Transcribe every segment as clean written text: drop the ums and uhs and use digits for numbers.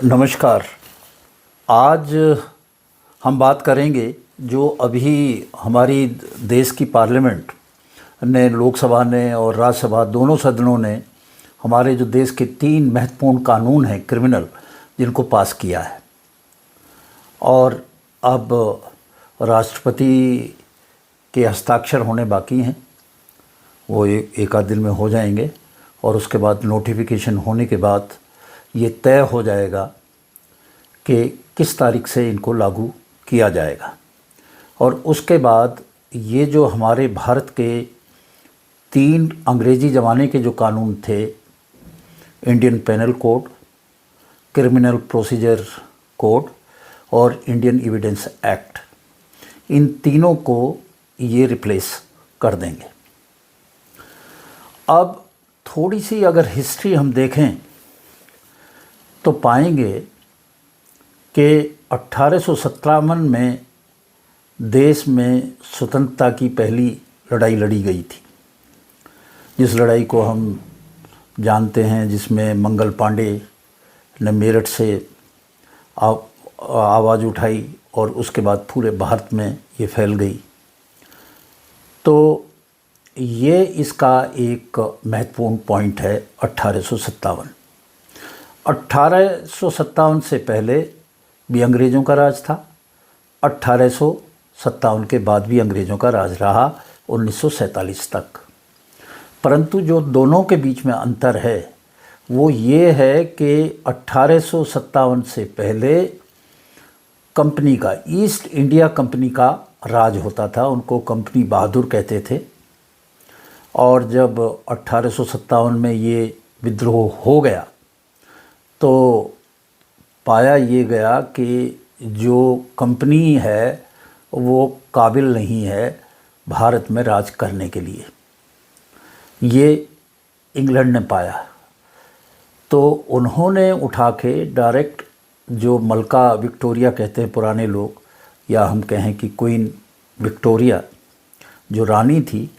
नमस्कार। आज हम बात करेंगे जो अभी हमारी देश की पार्लियामेंट ने, लोकसभा ने और राज्यसभा दोनों सदनों ने हमारे जो देश के 3 महत्वपूर्ण कानून हैं क्रिमिनल, जिनको पास किया है। और अब राष्ट्रपति के हस्ताक्षर होने बाकी हैं, वो एक आध दिन में हो जाएंगे और उसके बाद नोटिफिकेशन होने के बाद ये तय हो जाएगा कि किस तारीख से इनको लागू किया जाएगा। और उसके बाद ये जो हमारे भारत के 3 अंग्रेज़ी ज़माने के जो कानून थे, Indian penal code, criminal procedure code और इंडियन एविडेंस एक्ट, इन तीनों को ये रिप्लेस कर देंगे। अब थोड़ी सी अगर हिस्ट्री हम देखें तो पाएंगे कि 1857 में देश में स्वतंत्रता की पहली लड़ाई लड़ी गई थी, जिस लड़ाई को हम जानते हैं, जिसमें मंगल पांडे ने मेरठ से आवाज़ उठाई और उसके बाद पूरे भारत में ये फैल गई। तो ये इसका एक महत्वपूर्ण पॉइंट है 1857। 1857 से पहले भी अंग्रेज़ों का राज था, 1857 के बाद भी अंग्रेज़ों का राज रहा 1947 तक। परंतु जो दोनों के बीच में अंतर है वो ये है कि 1857 से पहले कंपनी का, ईस्ट इंडिया कंपनी का राज होता था, उनको कंपनी बहादुर कहते थे। और जब 1857 में ये विद्रोह हो गया तो पाया ये गया कि जो कंपनी है वो काबिल नहीं है भारत में राज करने के लिए, ये इंग्लैंड ने पाया। तो उन्होंने उठा के डायरेक्ट, जो मलका विक्टोरिया कहते हैं पुराने लोग, या हम कहें कि क्वीन विक्टोरिया जो रानी थी,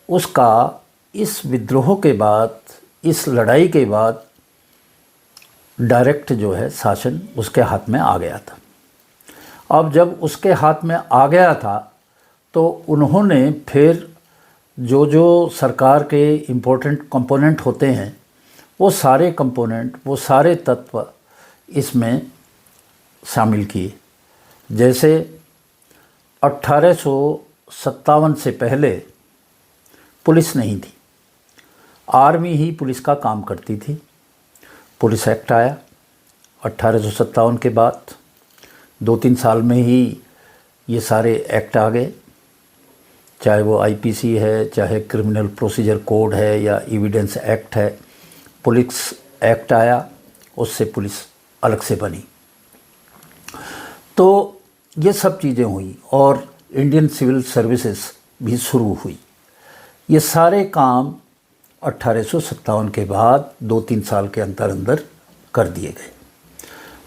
उसका इस विद्रोह के बाद, इस लड़ाई के बाद डायरेक्ट जो है शासन उसके हाथ में आ गया था। अब जब उसके हाथ में आ गया था तो उन्होंने फिर जो जो सरकार के इम्पोर्टेंट कंपोनेंट होते हैं, वो सारे कंपोनेंट, वो सारे तत्व इसमें शामिल किए। जैसे 1857 से पहले पुलिस नहीं थी, आर्मी ही पुलिस का काम करती थी। पुलिस एक्ट आया 1857 के बाद, 2-3 साल में ही ये सारे एक्ट आ गए, चाहे वो आईपीसी है, चाहे क्रिमिनल प्रोसीजर कोड है, या एविडेंस एक्ट है। पुलिस एक्ट आया, उससे पुलिस अलग से बनी। तो ये सब चीज़ें हुई और इंडियन सिविल सर्विसेज भी शुरू हुई। ये सारे काम 1857 के बाद 2-3 साल के अंदर कर दिए गए।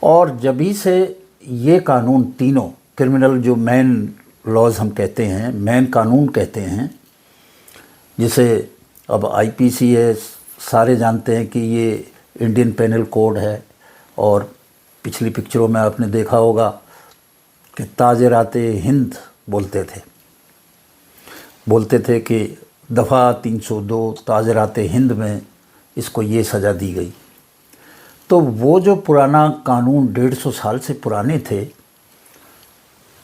और जभी से ये कानून तीनों क्रिमिनल, जो मेन लॉज हम कहते हैं, मेन कानून कहते हैं, जिसे अब आईपीसी है, सारे जानते हैं कि ये इंडियन पेनल कोड है। और पिछली पिक्चरों में आपने देखा होगा कि ताज़राते हिंद बोलते थे कि दफ़ा 302 ताज़राते हिंद में इसको ये सज़ा दी गई। तो वो जो पुराना कानून 150 साल से पुराने थे,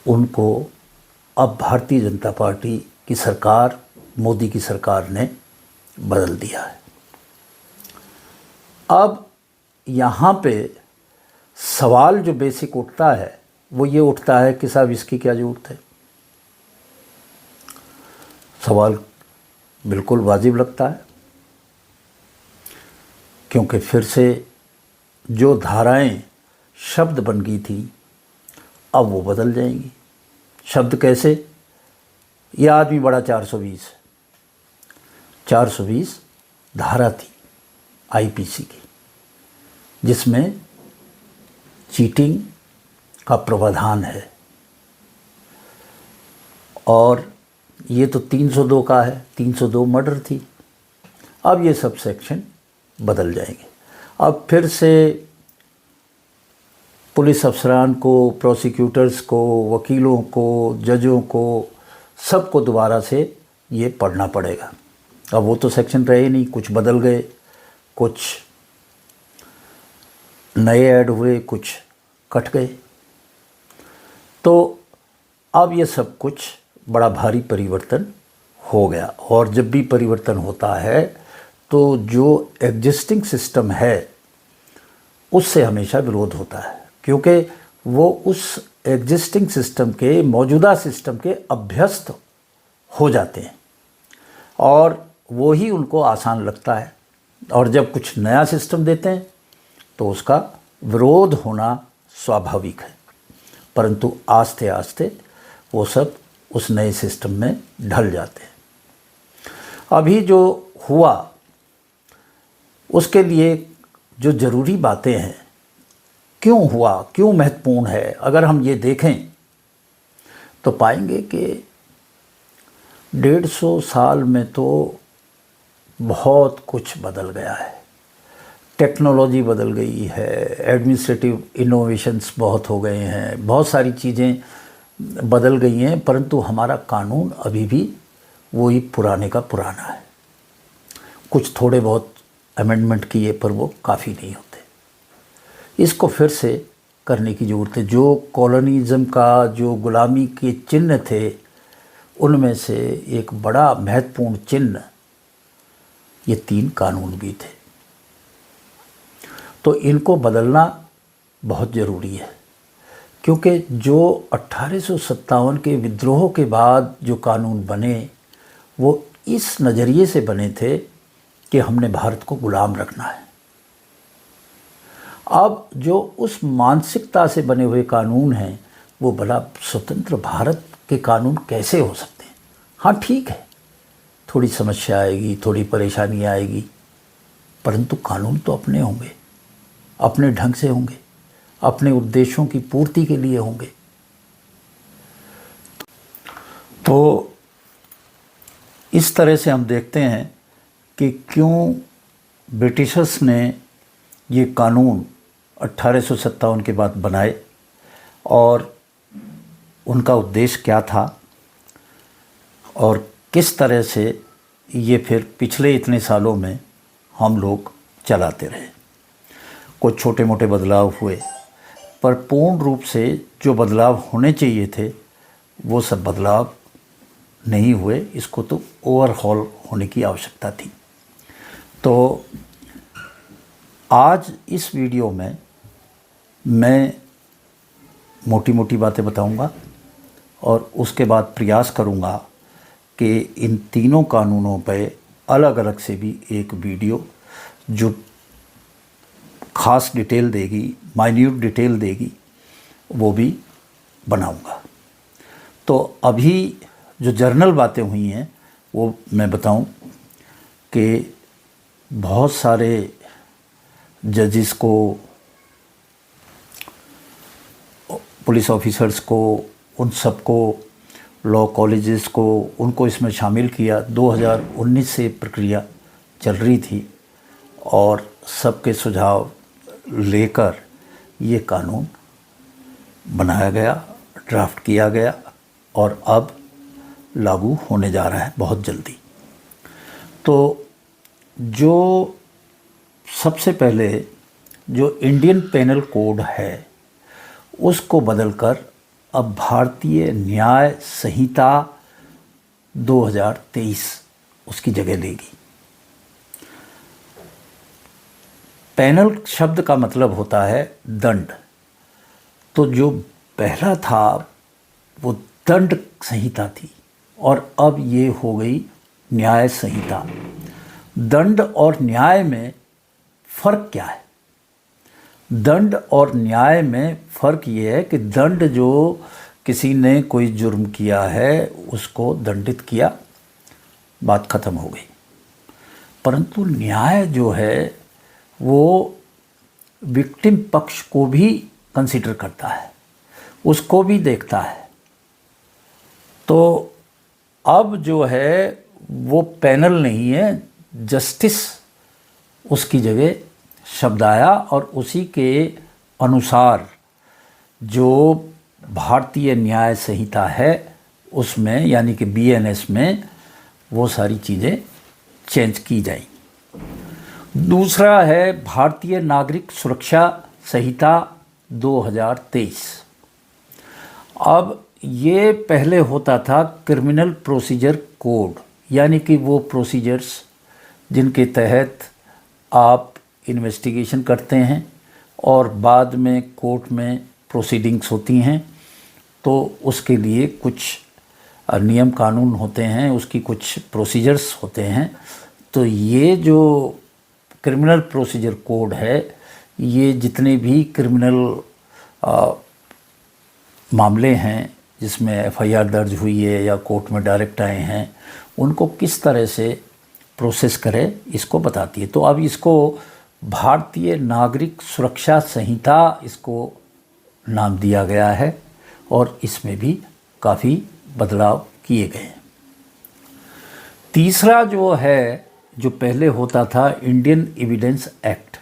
उनको अब भारतीय जनता पार्टी की सरकार, मोदी की सरकार ने बदल दिया है। अब यहाँ पे सवाल जो बेसिक उठता है वो ये उठता है कि साहब इसकी क्या ज़रूरत है। सवाल बिल्कुल वाजिब लगता है, क्योंकि फिर से जो धाराएं शब्द बन गई थी अब वो बदल जाएंगी। शब्द कैसे? ये आदमी बड़ा 420 धारा थी आईपीसी की, जिसमें चीटिंग का प्रावधान है। और ये तो 302 का है, 302 मर्डर थी। अब ये सब सेक्शन बदल जाएंगे। अब फिर से पुलिस अफसरान को, प्रोसिक्यूटर्स को, वकीलों को, जजों को, सबको दोबारा से ये पढ़ना पड़ेगा। अब वो तो सेक्शन रहे नहीं, कुछ बदल गए, कुछ नए ऐड हुए, कुछ कट गए। तो अब ये सब कुछ बड़ा भारी परिवर्तन हो गया। और जब भी परिवर्तन होता है तो जो एग्जिस्टिंग सिस्टम है उससे हमेशा विरोध होता है, क्योंकि वो उस एग्जिस्टिंग सिस्टम के, मौजूदा सिस्टम के अभ्यस्त हो जाते हैं और वो ही उनको आसान लगता है। और जब कुछ नया सिस्टम देते हैं तो उसका विरोध होना स्वाभाविक है, परंतु आस्ते आस्ते वो सब उस नए सिस्टम में ढल जाते हैं। अभी जो हुआ उसके लिए जो ज़रूरी बातें हैं, क्यों हुआ, क्यों महत्वपूर्ण है, अगर हम ये देखें तो पाएंगे कि 150 साल में तो बहुत कुछ बदल गया है। टेक्नोलॉजी बदल गई है, एडमिनिस्ट्रेटिव इनोवेशंस बहुत हो गए हैं, बहुत सारी चीज़ें बदल गई हैं, परंतु हमारा कानून अभी भी वही पुराने का पुराना है। कुछ थोड़े बहुत अमेंडमेंट किए पर वो काफ़ी नहीं होते। इसको फिर से करने की ज़रूरत है। जो कॉलोनिज़म का, जो गुलामी के चिन्ह थे, उनमें से एक बड़ा महत्वपूर्ण चिन्ह ये 3 कानून भी थे। तो इनको बदलना बहुत ज़रूरी है, क्योंकि जो 1857 के विद्रोह के बाद जो कानून बने वो इस नज़रिए से बने थे कि हमने भारत को गुलाम रखना है। अब जो उस मानसिकता से बने हुए कानून हैं वो भला स्वतंत्र भारत के कानून कैसे हो सकते हैं? हाँ ठीक है, थोड़ी समस्या आएगी, थोड़ी परेशानी आएगी, परंतु कानून तो अपने होंगे, अपने ढंग से होंगे, अपने उद्देश्यों की पूर्ति के लिए होंगे। तो इस तरह से हम देखते हैं कि क्यों ब्रिटिशर्स ने ये कानून 1857 के बाद बनाए और उनका उद्देश्य क्या था और किस तरह से ये फिर पिछले इतने सालों में हम लोग चलाते रहे। कुछ छोटे मोटे बदलाव हुए, पर पूर्ण रूप से जो बदलाव होने चाहिए थे वो सब बदलाव नहीं हुए। इसको तो ओवरहॉल होने की आवश्यकता थी। तो आज इस वीडियो में मैं मोटी मोटी बातें बताऊंगा और उसके बाद प्रयास करूंगा कि इन तीनों कानूनों पे अलग अलग से भी एक वीडियो जो ख़ास डिटेल देगी, माइन्यूट डिटेल देगी, वो भी बनाऊंगा। तो अभी जो जर्नल बातें हुई हैं वो मैं बताऊं कि बहुत सारे जजेस को, पुलिस ऑफिसर्स को, उन सबको, लॉ कॉलेजेस को, उनको इसमें शामिल किया। 2019 से प्रक्रिया चल रही थी और सबके सुझाव लेकर ये कानून बनाया गया, ड्राफ्ट किया गया और अब लागू होने जा रहा है बहुत जल्दी। तो जो सबसे पहले जो इंडियन पेनल कोड है उसको बदलकर अब भारतीय न्याय संहिता 2023 उसकी जगह लेगी। पेनल शब्द का मतलब होता है दंड। तो जो पहला था वो दंड संहिता थी और अब ये हो गई न्याय संहिता। दंड और न्याय में फ़र्क क्या है? दंड और न्याय में फ़र्क ये है कि दंड जो किसी ने कोई जुर्म किया है उसको दंडित किया, बात ख़त्म हो गई। परंतु न्याय जो है वो विक्टिम पक्ष को भी कंसीडर करता है, उसको भी देखता है। तो अब जो है वो पैनल नहीं है, जस्टिस उसकी जगह शब्द आया और उसी के अनुसार जो भारतीय न्याय संहिता है उसमें, यानी कि बीएनएस में, वो सारी चीज़ें चेंज की जाएंगी। दूसरा है भारतीय नागरिक सुरक्षा संहिता 2023। अब ये पहले होता था क्रिमिनल प्रोसीजर कोड, यानी कि वो प्रोसीजर्स जिनके तहत आप इन्वेस्टिगेशन करते हैं और बाद में कोर्ट में प्रोसीडिंग्स होती हैं, तो उसके लिए कुछ नियम कानून होते हैं, उसकी कुछ प्रोसीजर्स होते हैं। तो ये जो क्रिमिनल प्रोसीजर कोड है, ये जितने भी क्रिमिनल मामले हैं जिसमें एफआईआर दर्ज हुई है या कोर्ट में डायरेक्ट आए हैं, उनको किस तरह से प्रोसेस करें, इसको बताती है। तो अब इसको भारतीय नागरिक सुरक्षा संहिता इसको नाम दिया गया है और इसमें भी काफ़ी बदलाव किए गए हैं। तीसरा जो है, जो पहले होता था इंडियन एविडेंस एक्ट,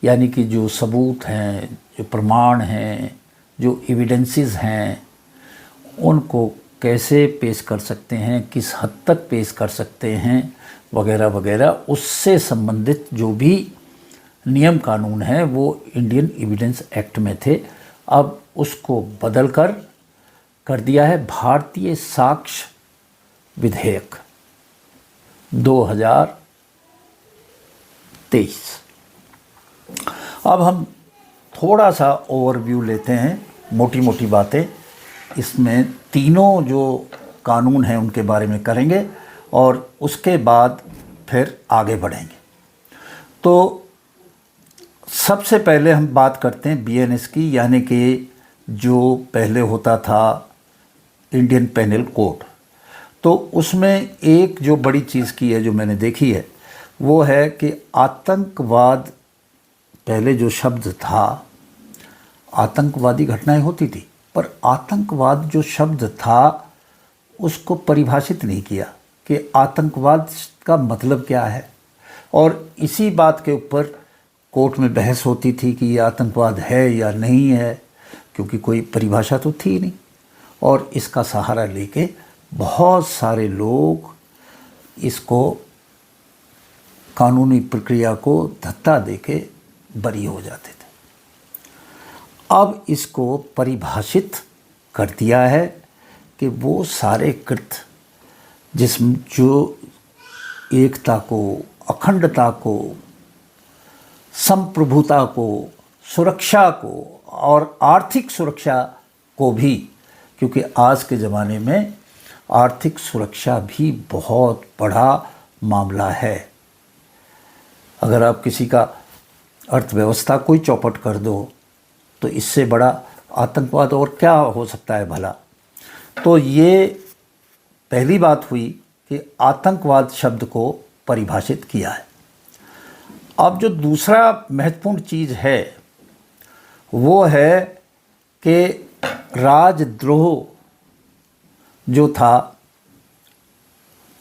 यानी कि जो सबूत हैं, जो प्रमाण हैं, जो एविडेंसेस हैं, उनको कैसे पेश कर सकते हैं, किस हद तक पेश कर सकते हैं, वगैरह वगैरह, उससे संबंधित जो भी नियम कानून हैं वो इंडियन एविडेंस एक्ट में थे। अब उसको बदलकर कर दिया है भारतीय साक्ष्य विधेयक 2023। अब हम थोड़ा सा ओवरव्यू लेते हैं, मोटी मोटी बातें। इसमें तीनों जो कानून हैं उनके बारे में करेंगे और उसके बाद फिर आगे बढ़ेंगे। तो सबसे पहले हम बात करते हैं बीएनएस की, यानी कि जो पहले होता था इंडियन पेनल कोड। तो उसमें एक जो बड़ी चीज़ की है, जो मैंने देखी है, वो है कि आतंकवाद, पहले जो शब्द था, आतंकवादी घटनाएं होती थी, पर आतंकवाद जो शब्द था उसको परिभाषित नहीं किया कि आतंकवाद का मतलब क्या है। और इसी बात के ऊपर कोर्ट में बहस होती थी कि ये आतंकवाद है या नहीं है, क्योंकि कोई परिभाषा तो थी नहीं। और इसका सहारा लेके बहुत सारे लोग इसको, कानूनी प्रक्रिया को धत्ता देके बरी हो जाते थे। अब इसको परिभाषित कर दिया है कि वो सारे कृत्य जिसमें जो एकता को, अखंडता को, संप्रभुता को, सुरक्षा को और आर्थिक सुरक्षा को भी, क्योंकि आज के ज़माने में आर्थिक सुरक्षा भी बहुत बड़ा मामला है। अगर आप किसी का अर्थव्यवस्था कोई चौपट कर दो तो इससे बड़ा आतंकवाद और क्या हो सकता है भला। तो ये पहली बात हुई कि आतंकवाद शब्द को परिभाषित किया है। अब जो दूसरा महत्वपूर्ण चीज़ है वो है कि राजद्रोह जो था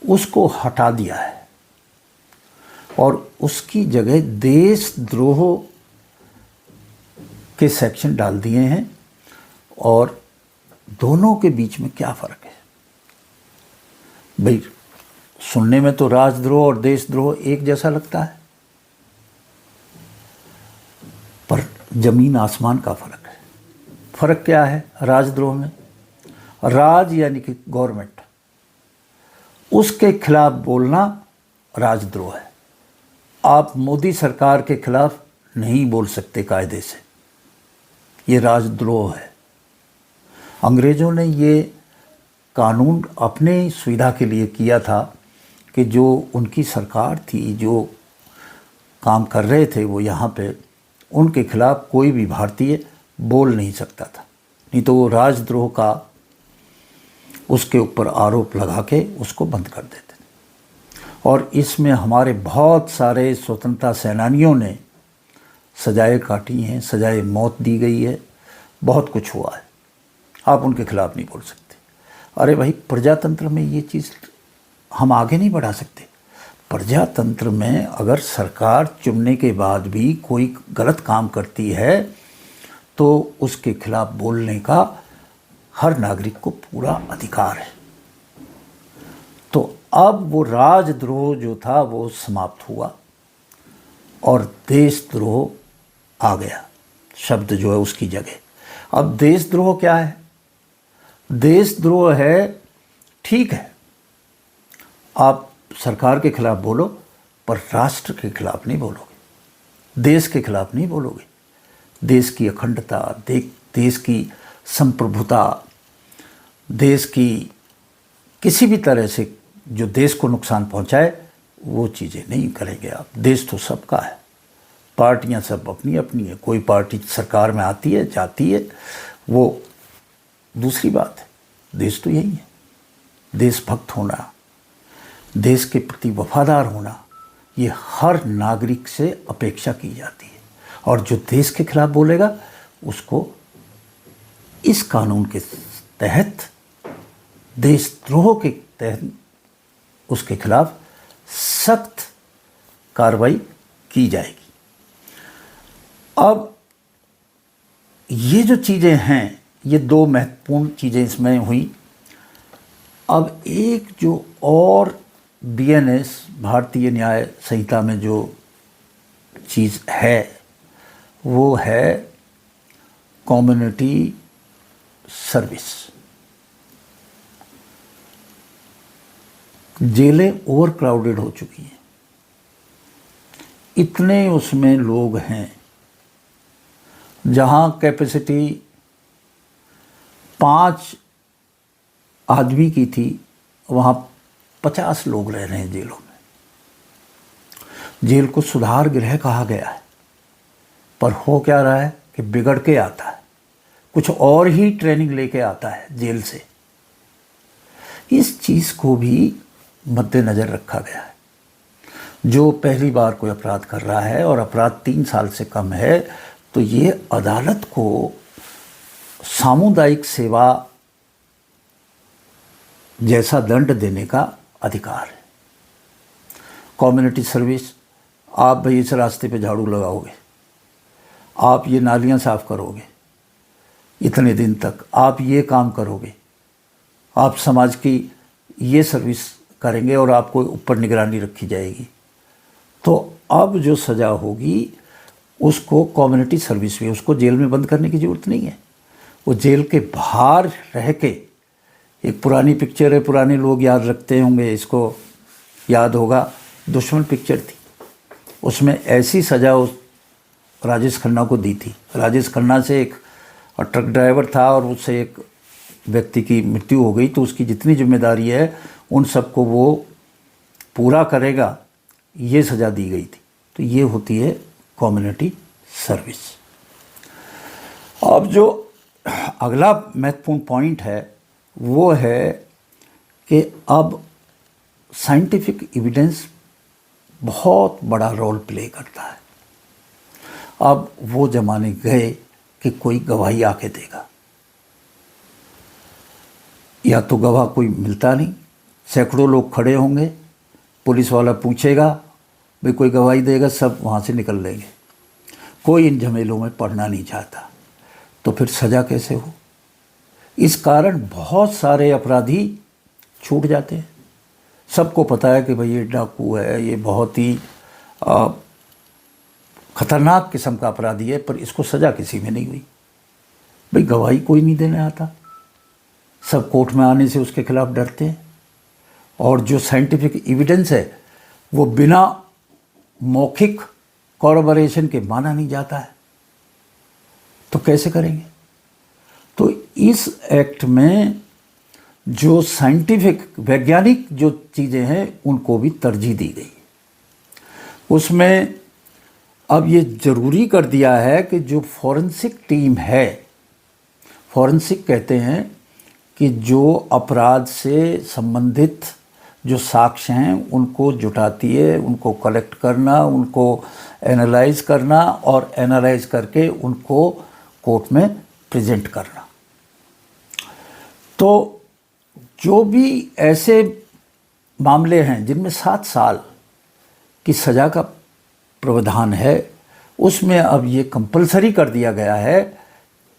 उसको हटा दिया है और उसकी जगह देशद्रोह के सेक्शन डाल दिए हैं। और दोनों के बीच में क्या फ़र्क है भाई? सुनने में तो राजद्रोह और देशद्रोह एक जैसा लगता है, पर ज़मीन आसमान का फ़र्क है। फ़र्क क्या है राजद्रोह में? राज यानी कि गवर्नमेंट, उसके खिलाफ बोलना राजद्रोह है। आप मोदी सरकार के खिलाफ नहीं बोल सकते कायदे से, ये राजद्रोह है। अंग्रेज़ों ने ये कानून अपने सुविधा के लिए किया था कि जो उनकी सरकार थी, जो काम कर रहे थे वो यहाँ पे, उनके खिलाफ कोई भी भारतीय बोल नहीं सकता था, नहीं तो वो राजद्रोह का उसके ऊपर आरोप लगा के उसको बंद कर देते थे। और इसमें हमारे बहुत सारे स्वतंत्रता सेनानियों ने सजाएं काटी हैं, सजाए मौत दी गई है, बहुत कुछ हुआ है। आप उनके खिलाफ नहीं बोल सकते। अरे भाई, प्रजातंत्र में ये चीज़ हम आगे नहीं बढ़ा सकते। प्रजातंत्र में अगर सरकार चुनने के बाद भी कोई गलत काम करती है तो उसके खिलाफ बोलने का हर नागरिक को पूरा अधिकार है। तो अब वो राजद्रोह जो था वो समाप्त हुआ और देशद्रोह आ गया शब्द जो है उसकी जगह। अब देशद्रोह क्या है? देशद्रोह है, ठीक है, आप सरकार के खिलाफ बोलो पर राष्ट्र के खिलाफ नहीं बोलोगे, देश के खिलाफ नहीं बोलोगे। देश की अखंडता, देश की संप्रभुता, देश की किसी भी तरह से जो देश को नुकसान पहुंचाए वो चीज़ें नहीं करेंगे आप। देश तो सबका है, पार्टियां सब अपनी अपनी है, कोई पार्टी सरकार में आती है जाती है, वो दूसरी बात है। देश तो यही है। देशभक्त होना, देश के प्रति वफादार होना, ये हर नागरिक से अपेक्षा की जाती है। और जो देश के खिलाफ बोलेगा उसको इस कानून के तहत, देशद्रोह के तहत उसके खिलाफ सख्त कार्रवाई की जाएगी। अब ये जो चीज़ें हैं, ये दो महत्वपूर्ण चीज़ें इसमें हुई। अब एक जो और BNS भारतीय न्याय संहिता में जो चीज़ है वो है कम्युनिटी सर्विस। जेलें ओवर क्राउडेड हो चुकी हैं, इतने उसमें लोग हैं, जहां कैपेसिटी 5 आदमी की थी वहां 50 लोग रह रहे हैं जेलों में। जेल को सुधार गृह कहा गया है, पर हो क्या रहा है कि बिगड़ के आता है, कुछ और ही ट्रेनिंग लेके आता है जेल से। इस चीज़ को भी मद्देनज़र रखा गया है। जो पहली बार कोई अपराध कर रहा है और अपराध 3 साल से कम है, तो ये अदालत को सामुदायिक सेवा जैसा दंड देने का अधिकार है। कम्युनिटी सर्विस, आप भाई इस रास्ते पे झाड़ू लगाओगे, आप ये नालियां साफ करोगे, इतने दिन तक आप ये काम करोगे, आप समाज की ये सर्विस करेंगे और आपको ऊपर निगरानी रखी जाएगी। तो अब जो सज़ा होगी उसको कम्युनिटी सर्विस में, उसको जेल में बंद करने की ज़रूरत नहीं है। वो जेल के बाहर रह के, एक पुरानी पिक्चर है, पुराने लोग याद रखते होंगे, इसको याद होगा, दुश्मन पिक्चर थी, उसमें ऐसी सज़ा उस राजेश खन्ना को दी थी। राजेश खन्ना से एक ट्रक ड्राइवर था और उससे एक व्यक्ति की मृत्यु हो गई, तो उसकी जितनी जिम्मेदारी है उन सबको वो पूरा करेगा, ये सज़ा दी गई थी। तो ये होती है कम्युनिटी सर्विस। अब जो अगला महत्वपूर्ण पॉइंट है वो है कि अब साइंटिफिक एविडेंस बहुत बड़ा रोल प्ले करता है। अब वो ज़माने गए कि कोई गवाही आके देगा, या तो गवाह कोई मिलता नहीं, सैकड़ों लोग खड़े होंगे, पुलिस वाला पूछेगा भाई कोई गवाही देगा, सब वहाँ से निकल लेंगे। कोई इन झमेलों में पड़ना नहीं चाहता, तो फिर सज़ा कैसे हो? इस कारण बहुत सारे अपराधी छूट जाते हैं। सबको पता है कि भाई ये डाकू है, ये बहुत ही ख़तरनाक किस्म का अपराधी है, पर इसको सज़ा किसी में नहीं हुई। भाई गवाही कोई नहीं देने आता, सब कोर्ट में आने से उसके खिलाफ डरते हैं। और जो साइंटिफिक एविडेंस है वो बिना मौखिक कॉरबोरेशन के माना नहीं जाता है, तो कैसे करेंगे? तो इस एक्ट में जो साइंटिफिक वैज्ञानिक जो चीज़ें हैं उनको भी तरजीह दी गई। उसमें अब ये ज़रूरी कर दिया है कि जो फॉरेंसिक टीम है, फॉरेंसिक कहते हैं कि जो अपराध से संबंधित जो साक्ष्य हैं उनको जुटाती है, उनको कलेक्ट करना, उनको एनालाइज करना और एनालाइज करके उनको कोर्ट में प्रेजेंट करना। तो जो भी ऐसे मामले हैं जिनमें 7 साल की सज़ा का प्रावधान है, उसमें अब ये कंपलसरी कर दिया गया है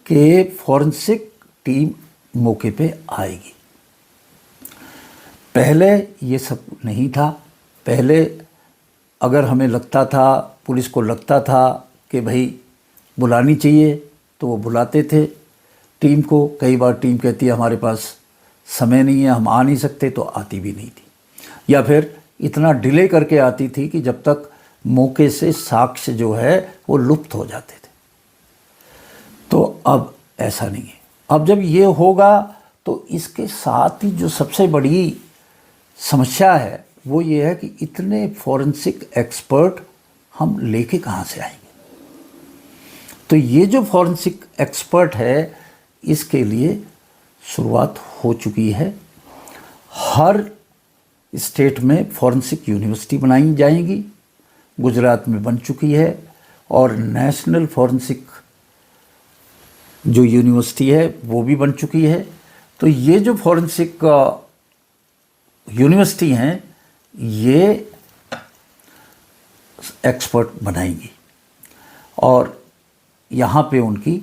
कि फॉरेंसिक टीम मौके पे आएगी। पहले ये सब नहीं था। पहले अगर हमें लगता था, पुलिस को लगता था कि भाई बुलानी चाहिए, तो वो बुलाते थे टीम को। कई बार टीम कहती है हमारे पास समय नहीं है, हम आ नहीं सकते, तो आती भी नहीं थी, या फिर इतना डिले करके आती थी कि जब तक मौके से साक्ष्य जो है वो लुप्त हो जाते थे। तो अब ऐसा नहीं है। अब जब ये होगा तो इसके साथ ही जो सबसे बड़ी समस्या है वो ये है कि इतने फॉरेंसिक एक्सपर्ट हम लेके कहाँ से आएंगे। तो ये जो फॉरेंसिक एक्सपर्ट है, इसके लिए शुरुआत हो चुकी है। हर स्टेट में फॉरेंसिक यूनिवर्सिटी बनाई जाएंगी। गुजरात में बन चुकी है, और नेशनल फॉरेंसिक जो यूनिवर्सिटी है वो भी बन चुकी है। तो ये जो फॉरेंसिक यूनिवर्सिटी हैं, ये एक्सपर्ट बनाएंगी, और यहाँ पे उनकी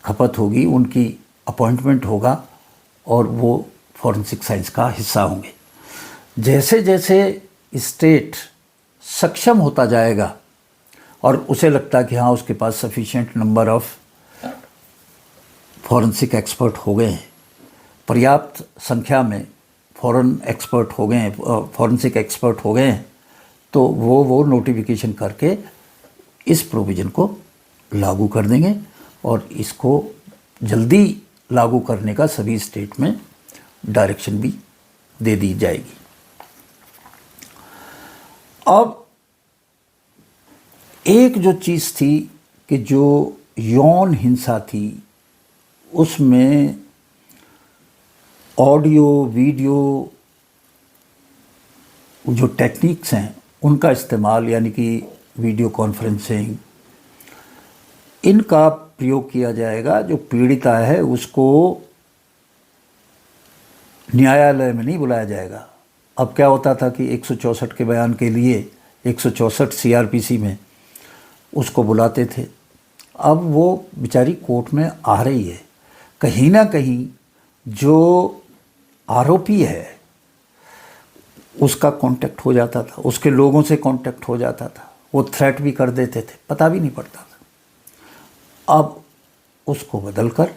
खपत होगी, उनकी अपॉइंटमेंट होगा, और वो फॉरेंसिक साइंस का हिस्सा होंगे। जैसे जैसे स्टेट सक्षम होता जाएगा और उसे लगता कि हाँ उसके पास sufficient number of forensic expert हो गए हैं, पर्याप्त संख्या में एक्सपर्ट हो गए हैं, फॉरेंसिक एक्सपर्ट हो गए हैं, तो वो नोटिफिकेशन करके इस प्रोविज़न को लागू कर देंगे, और इसको जल्दी लागू करने का सभी स्टेट में डायरेक्शन भी दे दी जाएगी। अब एक जो चीज़ थी कि जो यौन हिंसा थी, उसमें ऑडियो वीडियो जो टेक्निक्स हैं उनका इस्तेमाल, यानी कि वीडियो कॉन्फ्रेंसिंग, इनका प्रयोग किया जाएगा। जो पीड़िता है उसको न्यायालय में नहीं बुलाया जाएगा। अब क्या होता था कि 164 के बयान के लिए 164 सीआरपीसी में उसको बुलाते थे। अब वो बेचारी कोर्ट में आ रही है, कहीं ना कहीं जो आरोपी है उसका कांटेक्ट हो जाता था, उसके लोगों से कांटेक्ट हो जाता था, वो थ्रेट भी कर देते थे, पता भी नहीं पड़ता था। अब उसको बदलकर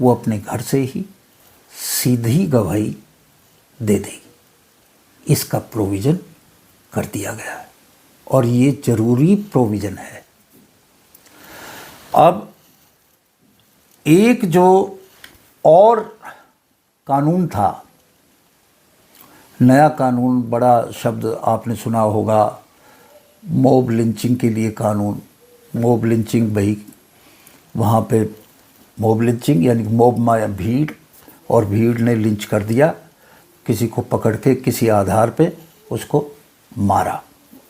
वो अपने घर से ही सीधी गवाही दे देगी, इसका प्रोविज़न कर दिया गया है, और ये ज़रूरी प्रोविज़न है। अब एक जो और कानून था, नया कानून, बड़ा शब्द आपने सुना होगा, मॉब लिंचिंग के लिए कानून। मॉब लिंचिंग, भाई वहाँ पे मॉब लिंचिंग यानी मॉब माया भीड़, और भीड़ ने लिंच कर दिया, किसी को पकड़ के किसी आधार पे उसको मारा,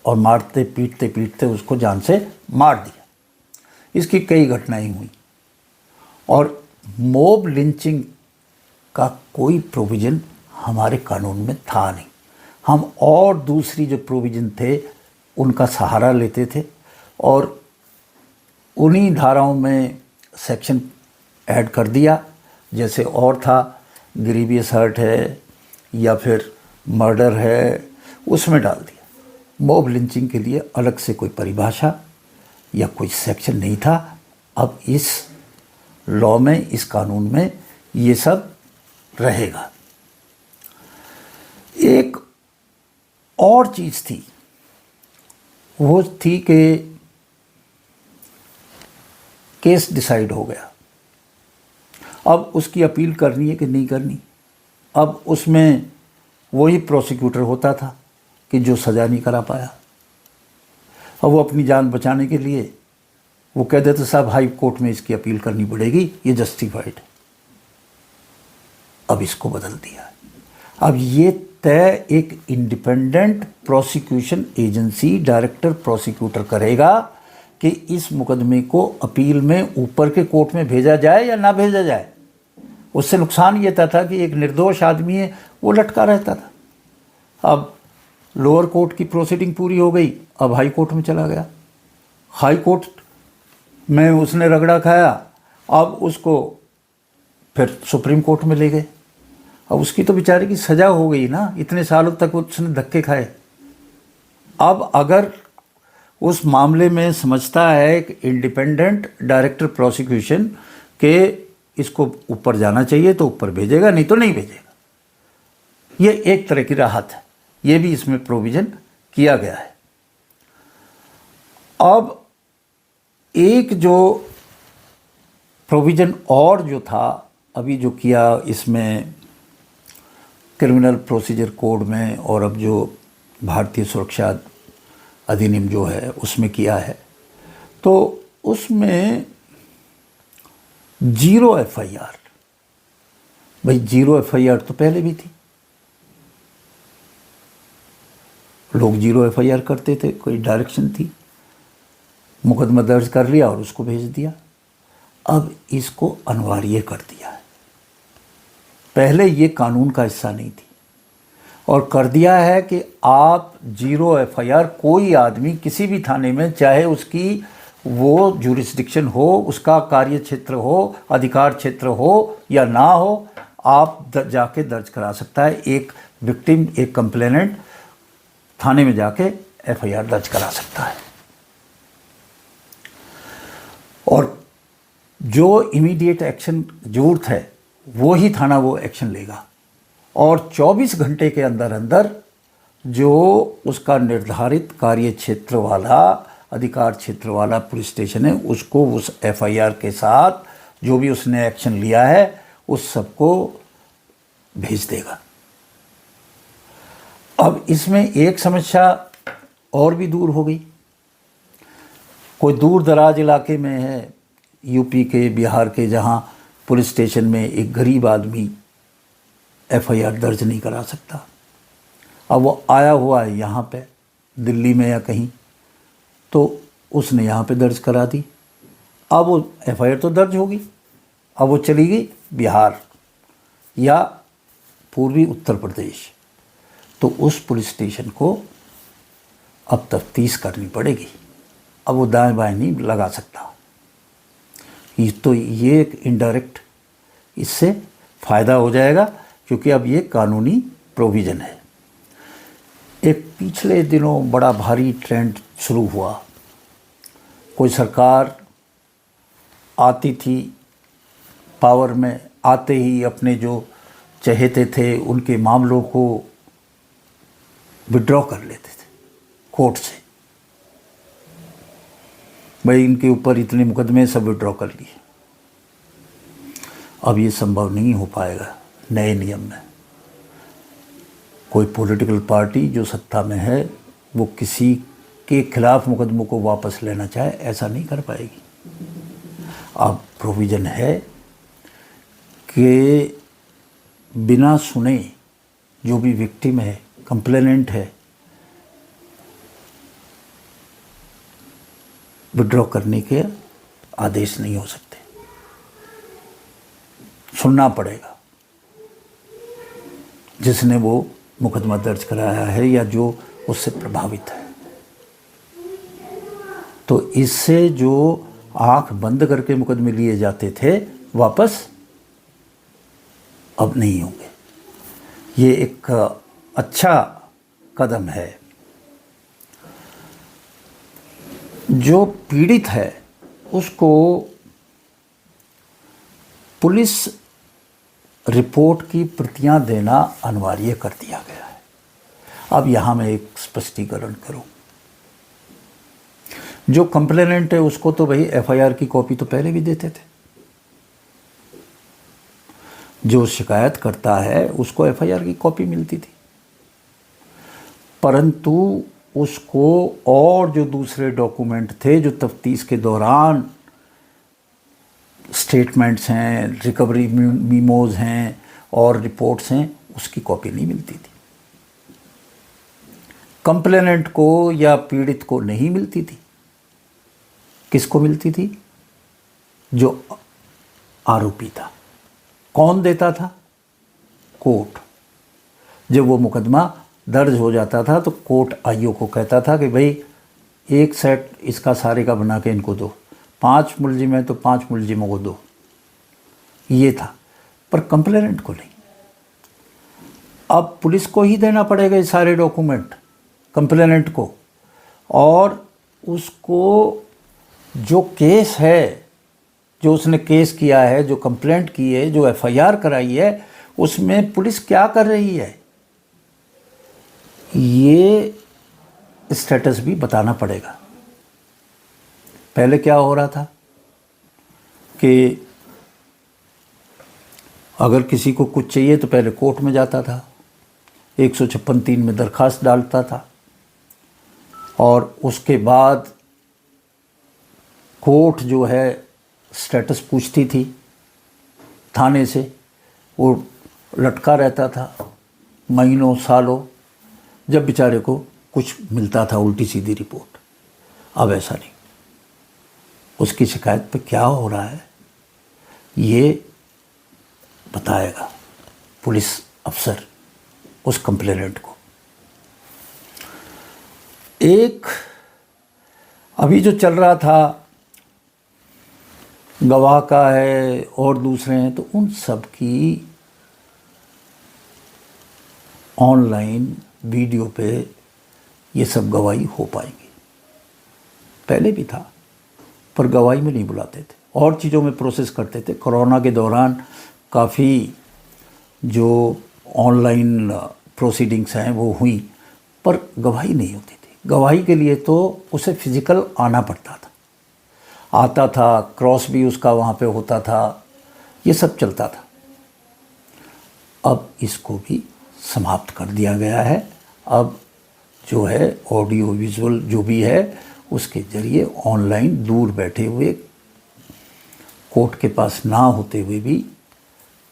और मारते पीटते पीटते उसको जान से मार दिया। इसकी कई घटनाएं हुई, और मॉब लिंचिंग का कोई प्रोविज़न हमारे कानून में था नहीं। हम और दूसरी जो प्रोविज़न थे उनका सहारा लेते थे, और उन्हीं धाराओं में सेक्शन ऐड कर दिया। जैसे और था, ग्रीवियस हर्ट है या फिर मर्डर है, उसमें डाल दिया। मॉब लिंचिंग के लिए अलग से कोई परिभाषा या कोई सेक्शन नहीं था। अब इस लॉ में, इस कानून में ये सब रहेगा। एक और चीज़ थी, वो थी कि केस डिसाइड हो गया, अब उसकी अपील करनी है कि नहीं करनी। अब उसमें वही प्रोसिक्यूटर होता था कि जो सज़ा नहीं करा पाया। अब वो अपनी जान बचाने के लिए वो कह देते साहब हाई कोर्ट में इसकी अपील करनी पड़ेगी, ये जस्टिफाइड है। अब इसको बदल दिया। अब ये तय एक independent prosecution agency, director prosecutor करेगा कि इस मुकदमे को अपील में ऊपर के कोर्ट में भेजा जाए या ना भेजा जाए। उससे नुकसान ये था कि एक निर्दोष आदमी है वो लटका रहता था। अब लोअर कोर्ट की प्रोसीडिंग पूरी हो गई, अब हाई कोर्ट में चला गया। हाई कोर्ट में उसने रगड़ा खाया, अब उसको फिर सुप्रीम कोर्ट में ले गए। अब उसकी तो बेचारे की सज़ा हो गई ना, इतने सालों तक उसने धक्के खाए। अब अगर उस मामले में समझता है कि इंडिपेंडेंट डायरेक्टर प्रोसिक्यूशन के इसको ऊपर जाना चाहिए तो ऊपर भेजेगा, नहीं तो नहीं भेजेगा। ये एक तरह की राहत है, ये भी इसमें प्रोविज़न किया गया है। अब एक जो प्रोविज़न और जो था अभी जो किया इसमें क्रिमिनल प्रोसीजर कोड में, और अब जो भारतीय सुरक्षा अधिनियम जो है उसमें किया है, तो उसमें 0 FIR। भाई 0 FIR तो पहले भी थी, लोग 0 FIR करते थे, कोई डायरेक्शन थी, मुकदमा दर्ज कर लिया और उसको भेज दिया। अब इसको अनिवार्य कर दिया है, पहले ये कानून का हिस्सा नहीं थी, और कर दिया है कि आप 0 FIR कोई आदमी किसी भी थाने में, चाहे उसकी वो जुरिस्डिक्शन हो, उसका कार्य क्षेत्र हो, अधिकार क्षेत्र हो या ना हो, आप जाके दर्ज करा सकता है। एक विक्टिम, एक कंप्लेनेंट थाने में जाके FIR दर्ज करा सकता है, और जो इमीडिएट एक्शन ज़रूरत है वो ही थाना वो एक्शन लेगा, और 24 घंटे के अंदर अंदर जो उसका निर्धारित कार्य क्षेत्र वाला, अधिकार क्षेत्र वाला पुलिस स्टेशन है, उसको उस FIR के साथ जो भी उसने एक्शन लिया है उस सबको भेज देगा। अब इसमें एक समस्या और भी दूर हो गई। कोई दूर दराज इलाके में है, यूपी के, बिहार के, जहाँ पुलिस स्टेशन में एक गरीब आदमी FIR दर्ज नहीं करा सकता। अब वो आया हुआ है यहाँ पे दिल्ली में या कहीं, तो उसने यहाँ पे दर्ज करा दी। अब वो FIR तो दर्ज होगी, अब वो चली गई बिहार या पूर्वी उत्तर प्रदेश, तो उस पुलिस स्टेशन को अब तफ्तीश करनी पड़ेगी। अब वो दाएं बाएं नहीं लगा सकता। तो ये एक इनडायरेक्ट इससे फ़ायदा हो जाएगा, क्योंकि अब ये कानूनी प्रोविज़न है। एक पिछले दिनों बड़ा भारी ट्रेंड शुरू हुआ। कोई सरकार आती थी पावर में, आते ही अपने जो चहेते थे उनके मामलों को विड्रॉ कर लेते थे कोर्ट से। भाई इनके ऊपर इतने मुकदमे, सब विड्रॉ कर लिए। अब ये संभव नहीं हो पाएगा नए नियम में। कोई पॉलिटिकल पार्टी जो सत्ता में है वो किसी के खिलाफ मुकदमों को वापस लेना चाहे, ऐसा नहीं कर पाएगी। अब प्रोविज़न है कि बिना सुने जो भी विक्टिम है, कंप्लेनेंट है, विड्रॉ करने के आदेश नहीं हो सकते, सुनना पड़ेगा जिसने वो मुकदमा दर्ज कराया है या जो उससे प्रभावित है। तो इससे जो आंख बंद करके मुकदमे लिए जाते थे वापस, अब नहीं होंगे। ये एक अच्छा कदम है। जो पीड़ित है उसको पुलिस रिपोर्ट की प्रतियां देना अनिवार्य कर दिया गया है। अब यहाँ मैं एक स्पष्टीकरण करूँ। जो कंप्लेनेंट है उसको तो भाई FIR की कॉपी तो पहले भी देते थे। जो शिकायत करता है उसको FIR की कॉपी मिलती थी, परंतु उसको और जो दूसरे डॉक्यूमेंट थे जो तफ्तीश के दौरान स्टेटमेंट्स हैं, रिकवरी मीमोज हैं और रिपोर्ट्स हैं, उसकी कॉपी नहीं मिलती थी। कंप्लेनेंट को या पीड़ित को नहीं मिलती थी। किसको मिलती थी? जो आरोपी था। कौन देता था? कोर्ट। जब वो मुकदमा दर्ज हो जाता था तो कोर्ट IO को कहता था कि भाई एक सेट इसका सारे का बना के इनको दो, 5 मुलजिम है तो 5 मुलजिमों को दो, ये था, पर कंप्लेनेंट को नहीं। अब पुलिस को ही देना पड़ेगा ये सारे डॉक्यूमेंट कंप्लेनेंट को, और उसको जो केस है, जो उसने केस किया है, जो कंप्लेंट की है, जो एफआईआर कराई है, उसमें पुलिस क्या कर रही है ये स्टेटस भी बताना पड़ेगा। पहले क्या हो रहा था कि अगर किसी को कुछ चाहिए तो पहले कोर्ट में जाता था, 156(3) में दरखास्त डालता था, और उसके बाद कोर्ट जो है स्टेटस पूछती थी थाने से, वो लटका रहता था महीनों सालों, जब बेचारे को कुछ मिलता था उल्टी सीधी रिपोर्ट। अब ऐसा नहीं, उसकी शिकायत पे क्या हो रहा है ये बताएगा पुलिस अफसर उस कंप्लेनेंट को। एक अभी जो चल रहा था गवाह का है और दूसरे हैं, तो उन सब की ऑनलाइन वीडियो पे ये सब गवाही हो पाएंगी। पहले भी था, पर गवाही में नहीं बुलाते थे, और चीज़ों में प्रोसेस करते थे। कोरोना के दौरान काफ़ी जो ऑनलाइन प्रोसीडिंग्स हैं वो हुई, पर गवाही नहीं होती थी। गवाही के लिए तो उसे फिज़िकल आना पड़ता था, आता था, क्रॉस भी उसका वहाँ पे होता था, ये सब चलता था। अब इसको भी समाप्त कर दिया गया है। अब जो है ऑडियो विजुअल जो भी है उसके ज़रिए ऑनलाइन दूर बैठे हुए, कोर्ट के पास ना होते हुए भी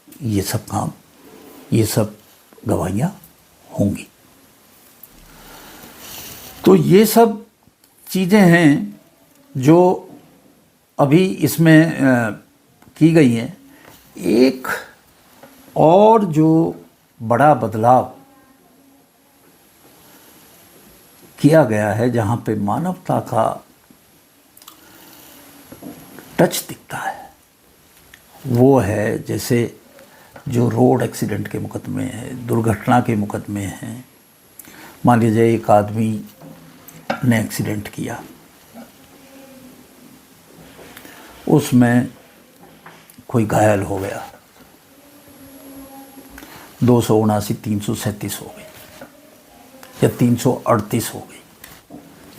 ये सब काम, ये सब गवाहियाँ होंगी। तो ये सब चीज़ें हैं जो अभी इसमें की गई हैं। एक और जो बड़ा बदलाव किया गया है, जहाँ पे मानवता का टच दिखता है, वो है जैसे जो रोड एक्सीडेंट के मुकदमे हैं, दुर्घटना के मुकदमे हैं। मान लीजिए एक आदमी ने एक्सीडेंट किया, उसमें कोई घायल हो गया, 279, 337 हो गई, या 338 हो गई,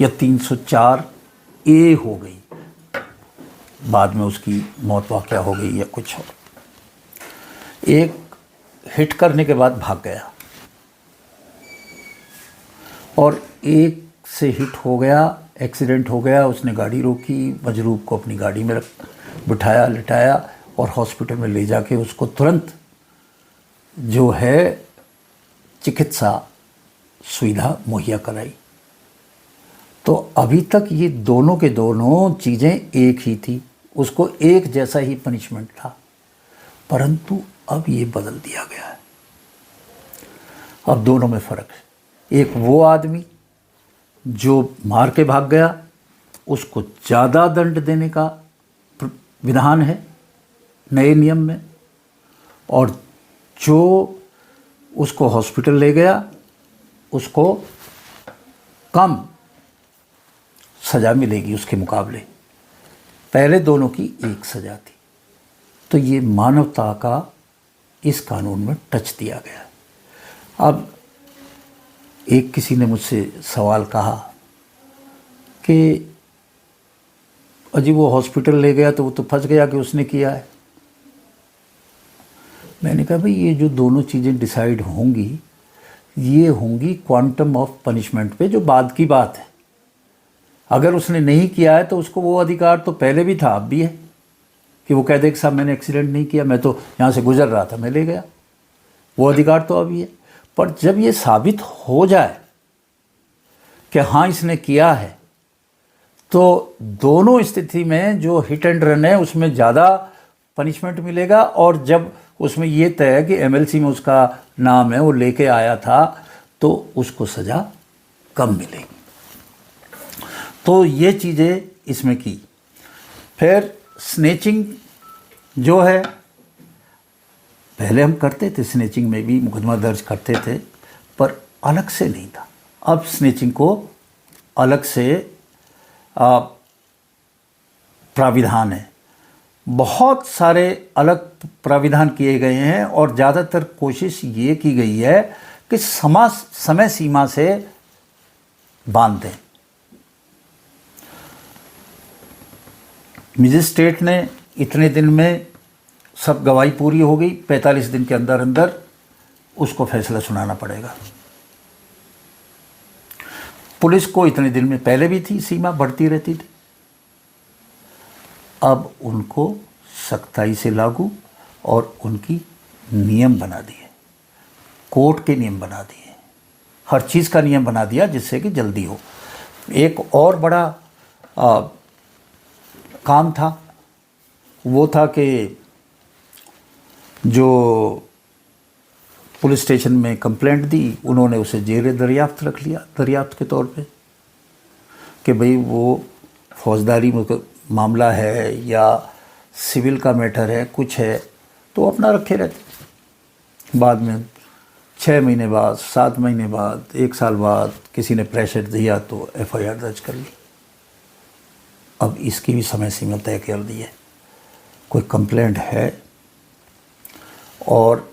या 304A हो गई, बाद में उसकी मौत वाक़या हो गई या कुछ हो। एक हिट करने के बाद भाग गया, और एक से हिट हो गया, एक्सीडेंट हो गया, उसने गाड़ी रोकी, मजरूब को अपनी गाड़ी में बिठाया, लिटाया और हॉस्पिटल में ले जाके उसको तुरंत जो है चिकित्सा सुविधा मुहैया कराई। तो अभी तक ये दोनों के दोनों चीज़ें एक ही थी, उसको एक जैसा ही पनिशमेंट था, परंतु अब ये बदल दिया गया है। अब दोनों में फ़र्क है। एक वो आदमी जो मार के भाग गया, उसको ज़्यादा दंड देने का विधान है नए नियम में, और जो उसको हॉस्पिटल ले गया उसको कम सज़ा मिलेगी उसके मुकाबले। पहले दोनों की एक सज़ा थी। तो ये मानवता का इस कानून में टच दिया गया। अब एक किसी ने मुझसे सवाल कहा कि अजी वो हॉस्पिटल ले गया तो वो तो फंस गया कि उसने किया है। मैंने कहा भाई ये जो दोनों चीज़ें डिसाइड होंगी, ये होंगी क्वांटम ऑफ पनिशमेंट पे, जो बाद की बात है। अगर उसने नहीं किया है तो उसको वो अधिकार तो पहले भी था, अब भी है, कि वो कह दे कि साहब मैंने एक्सीडेंट नहीं किया, मैं तो यहाँ से गुजर रहा था, मैं ले गया। वो अधिकार तो अभी है। पर जब ये साबित हो जाए कि हाँ इसने किया है, तो दोनों स्थिति में जो हिट एंड रन है उसमें ज़्यादा पनिशमेंट मिलेगा, और जब उसमें ये तय है कि एमएलसी में उसका नाम है, वो लेके आया था, तो उसको सज़ा कम मिलेगी। तो ये चीज़ें इसमें की। फिर स्नेचिंग जो है पहले हम करते थे, स्नेचिंग में भी मुकदमा दर्ज करते थे, पर अलग से नहीं था। अब स्नेचिंग को अलग से प्राविधान है, बहुत सारे अलग प्राविधान किए गए हैं और ज़्यादातर कोशिश ये की गई है कि समय सीमा से बांध दें। मजिस्ट्रेट ने इतने दिन में सब गवाही पूरी हो गई, 45 दिन के अंदर अंदर उसको फैसला सुनाना पड़ेगा। पुलिस को इतने दिन में पहले भी थी, सीमा बढ़ती रहती थी। अब उनको सख्ताई से लागू और उनकी नियम बना दिए, कोर्ट के नियम बना दिए, हर चीज़ का नियम बना दिया जिससे कि जल्दी हो। एक और बड़ा काम था, वो था कि जो पुलिस स्टेशन में कंप्लेंट दी, उन्होंने उसे जेर दरियाफ्त रख लिया, दरियाफ्त के तौर पे, कि भाई वो फौजदारी मामला है या सिविल का मैटर है, कुछ है, तो अपना रखे रहते। बाद में 6 महीने बाद, 7 महीने बाद, 1 साल बाद किसी ने प्रेशर दिया तो FIR दर्ज कर ली। अब इसकी भी समय सीमा तय कर दी है। कोई कंप्लेंट है और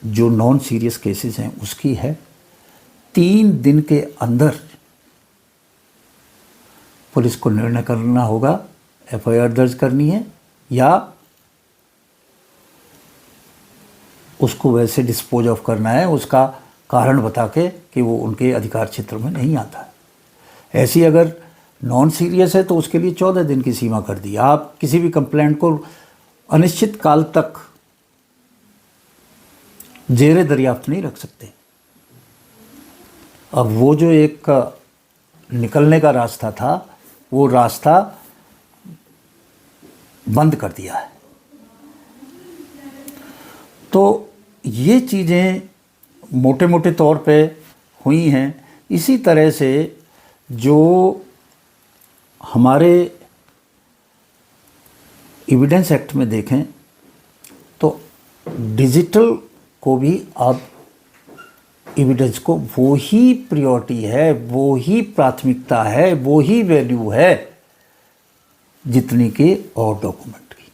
जो नॉन सीरियस केसेस हैं उसकी है, 3 दिन के अंदर पुलिस को निर्णय करना होगा, FIR दर्ज करनी है या उसको वैसे डिस्पोज ऑफ करना है, उसका कारण बता के कि वो उनके अधिकार क्षेत्र में नहीं आता है। ऐसी अगर नॉन सीरियस है तो उसके लिए 14 दिन की सीमा कर दी। आप किसी भी कंप्लेंट को अनिश्चित काल तक जेरे दरियाफ्त नहीं रख सकते। अब वो जो एक निकलने का रास्ता था, वो रास्ता बंद कर दिया है। तो ये चीज़ें मोटे मोटे तौर पे हुई हैं। इसी तरह से जो हमारे एविडेंस एक्ट में देखें तो डिजिटल को भी अब एविडेंस को वो ही प्रायोरिटी है, वो ही प्राथमिकता है, वो ही वैल्यू है जितनी कि और डॉक्यूमेंट की।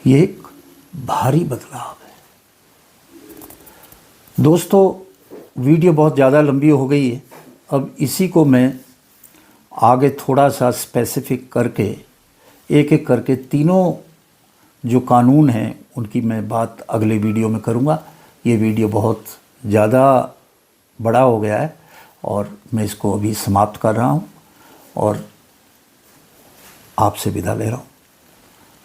ये एक भारी बदलाव है। दोस्तों, वीडियो बहुत ज़्यादा लंबी हो गई है। अब इसी को मैं आगे थोड़ा सा स्पेसिफिक करके एक एक करके तीनों जो कानून हैं उनकी मैं बात अगले वीडियो में करूँगा। ये वीडियो बहुत ज़्यादा बड़ा हो गया है और मैं इसको अभी समाप्त कर रहा हूँ और आपसे विदा ले रहा हूँ।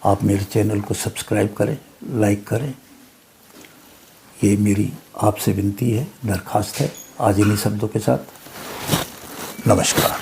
आप मेरे चैनल को सब्सक्राइब करें, लाइक करें, ये मेरी आपसे विनती है, दरख्वास्त है। आज इन्हीं शब्दों के साथ नमस्कार।